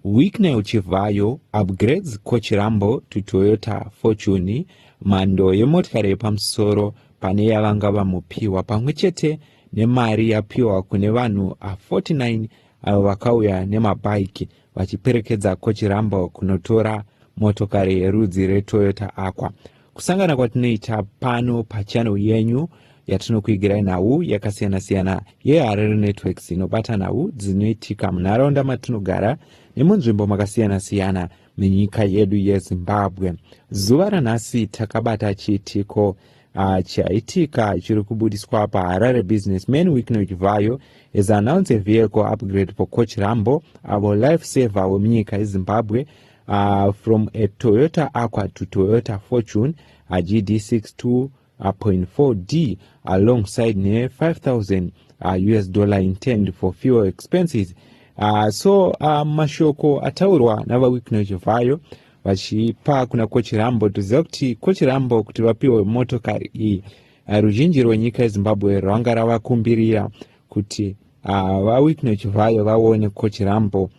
Wicknell Chivayo upgrades Coach Rambo to Toyota Fortune, mhando yemotikari yepamusoro pane yavanga vamupiwa, pamwe chete nemari yapiwa kune vanhu 49 avo vakauya nemabhaiki vachiperekedza Coach Rambo kunotora motokari yerudzi reToyota Aqua. Kusangana kwatinoita pano pachannel yenyu yatinokuigirai nhau yakasiyana-siyana yeHarare Networks inobata nhau dzinoitika munharaunda matinogara nemunzvimbo makasiyana-siyana menyika yedu yeZimbabwe. Zuva ranhasi takabata chiitiko chaitika chiri kubudiswa paHarare Businessman Wicknell Chivayo has announced a vehicle upgrade for Coach Rambo, our lifesaver wemunyika yeZimbabwe, from a Toyota Aqua to Toyota Fortune, a GD62 .4D alongside near $5,000 US intended for fuel expenses. Mashoko ataurwa nava Wicknell Chivayo vachipa kuna Coach Rambo tuziva kuti Coach Rambo kuti vapiwe motokari iyi ruzhinji rwenyika yeZimbabwe rwanga ravakumbirira kuti vaWicknell Chivayo vaone Coach Rambo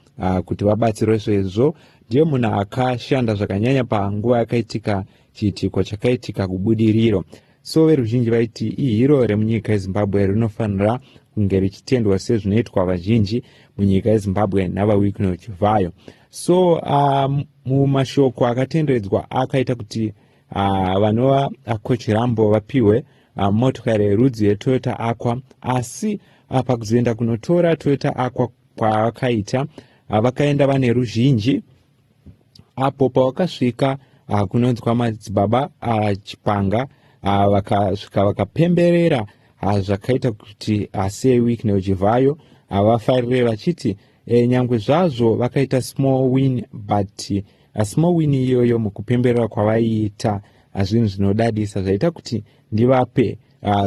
kuti vabatsirwe izvo. Ndiye munhu akashanda zvakanyanya panguva yakaitika chiitiko chakaitika kubudiriro. Veruzhinji vaiti ihiro remunyika yeZimbabwe rinofanira kunge richitendwa sezvinoitwa vazhinji munyika yeZimbabwe nava Wicknell Chivayo. Mumashoko akatenderedzwa akaita kuti vanova Coach Rambo vapiwe motokari yerudzi yeToyota Aqua, asi pakuzoenda kunotora Toyota Aqua kwavakaita vakaenda vane ruzhinji. Apo pavakasvika kunonzwa madzibaba chipanga vakasvika vakapemberera zvakaita kuti seWicknell Chivayo vafarire vachiti nyangwe zvazvo vakaita small win, but small win iyoyo mukupemberera kwavaiita zvinhu zvinodadisa zvaita kuti ndivape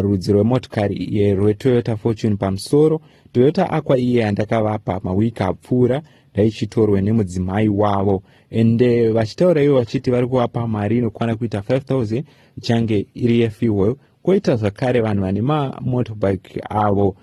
rudzi rwemotokari rweToyota Fortune pamusoro. Toyota Aqua iye andakavapa mawiki apfuura ndaichitorwe nemudzimai wavo, ende vachitaura ivo vachiti vari kuvapa mari inokwana kuita 5,000 ichange iri yefuel. Koita zvakare vanhu vane mamotorbike avo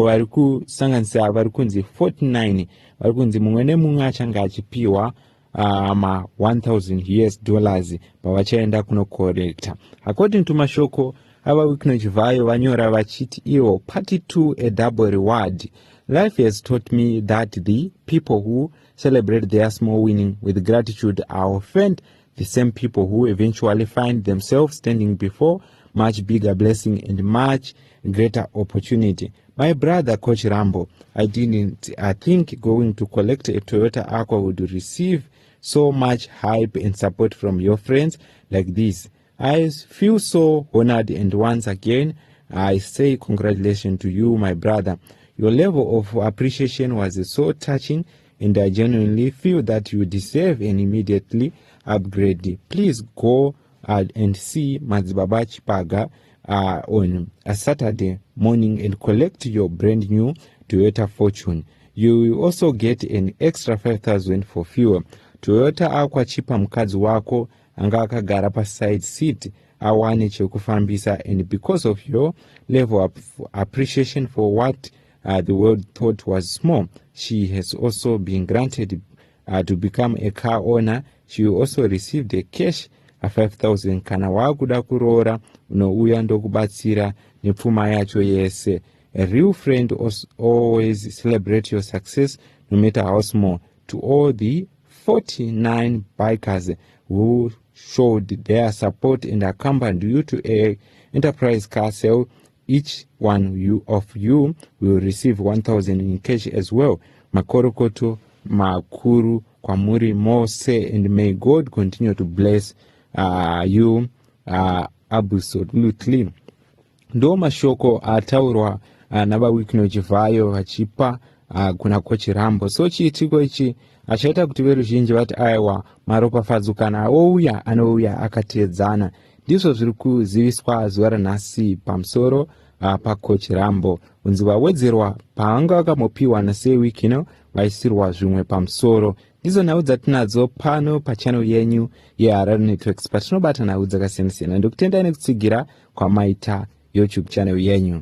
vari kusanganisira vari kunzi 49 vari kunzi mumwe nemumwe achange achipiwa $1,000 US pavachaenda kunokorekta. According to mashoko ava Wicknell Chivayo vanyora vachiti ivo party 2 a double reward. Life has taught me that the people who celebrate their small winning with gratitude are often the same people who eventually find themselves standing before much bigger blessing and much greater opportunity. My brother Coach Rambo, I think going to collect a Toyota Aqua would receive so much hype and support from your friends like this. I feel so honored, and once again I say congratulations to you, my brother. Your level of appreciation was so touching, and I genuinely feel that you deserve an immediately upgrade. Please go and see Madzibaba Chipaga on a Saturday morning and collect your brand new Toyota Fortune. You will also get an extra 5,000 for fuel. Toyota Aqua chipa mukadzi wako anga akagara paside seat awane chekufambisa, and because of your level of appreciation for what the world thought was small, she has also been granted to become a car owner. She also received a cash 5,000 kana wakuda kuroora unouya ndokubatsira nepfuma yacho yese. A real friend always celebrate your success no matter how small. To all the 49 bikers who showed their support and accompanied you to a enterprise car sale, each one of you will receive 1,000 in cash as well. Makorokoto makuru kwamuri mose, and may God continue to bless you absolutely. Ndo mashoko ataurwa nava Wicknell Chivayo vachipa kuna Coach Rambo. Chiitiko ichi achaita kuti veruzhinji vati aiwa maropafadzo kana anouya akateedzana. Ndizvo zviri kuziviswa zuva ranhasi pamusoro paCoach Rambo. Unzi vawedzerwa paanga vakamopiwa naseWicknell vaisirwa zvimwe pamusoro. Ndizo nhau dzatinadzo pano pachannel yenyu yeHarare Networks patinobata nhau dzakasiyana-siyana. Ndokutendai nekutsigira kwamaita YouTube channel yenyu.